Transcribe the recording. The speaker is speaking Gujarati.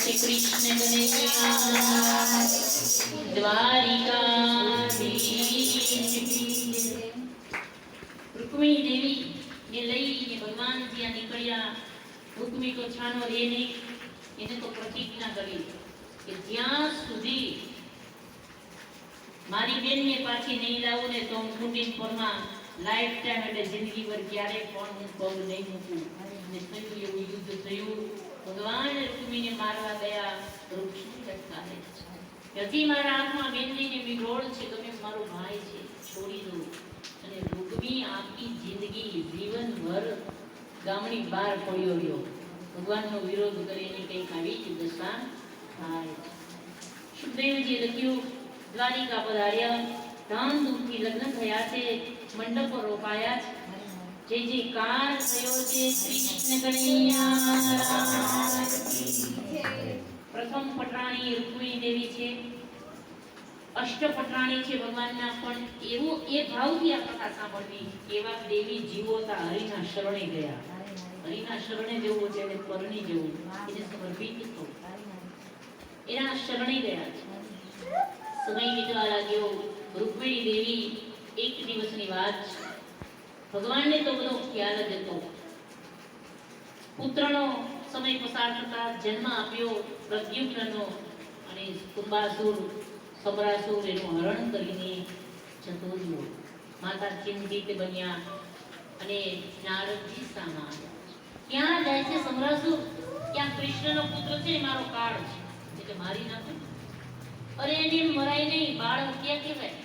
શ્રી કૃષ્ણ કનૈયા દ્વારિકાધીશ। रुक्मिणी देवी ने लईने भगवान जी निकळ्या। रुक्मी को छानो लेने એને તો પ્રતિજ્ઞા કરી કે જ્યાં સુધી મારી બેનને પાછી નહીં લાવું ને તો હું કુંડીન પરમાં લાઈફ ટાઈમ એટલે જિંદગી ભર ક્યારે પણ હું પગ નહીં મૂકું। અને થયું એવું યુદ્ધ થયું। ભગવાન રૂક્મીને મારવા ગયા। રૂક્મી લટકાવે છે હજી મારા હાથમાં બેનની વિરોળ છે, તમે મારો ભાઈ છે, છોડી દો। અને રૂક્મી આખી જિંદગી જીવનભર ગામની બહાર પડ્યો રહ્યો। ભગવાનનો વિરોધ કરીને કંઈક આવી જ દશા થાય। સુખદેવજી લખ્યું દ્વારિકા પધાર્યા। ધામધૂમથી લગ્ન થયા છે, મંડપો રોપાયા છે। જય જયકાર થયો છે શ્રી કૃષ્ણ કનૈયા। પ્રથમ પટરાણી રૂક્મિણી દેવી છે, અષ્ટ પટરાણી છે ભગવાનના। પણ એવું એ ભાવથી આ કથા સાંભળવી। એવા દેવી જીવોતા હરિના શરણે ગયા। હરિના શરણે જવું છે એટલે પરણી જવું, એને સમર્પિત થવું, એના શરણે ગયા છે। સમય વીતવા લાગ્યો। રૂક્મિણી દેવી એક દિવસની વાત છે, ભગવાનને તો બધો ખ્યાલ જ હતો। પુત્રનો સમય પસાર થતા જન્મ આપ્યો પ્રદ્યુમ્નનો, અને કુંભાસુર સબરાસુર એનું હરણ કરીને જતો રહ્યો। માતા ચિંતિત બન્યા અને નારદજી સામે આવ્યા। ક્યાં જાય છે સબરાસુર? ક્યાં કૃષ્ણનો પુત્ર છે, મારો કાળ છે, એટલે મારી નાખો। અરે એને મરાય નહીં, બાળ હત્યા કહેવાય।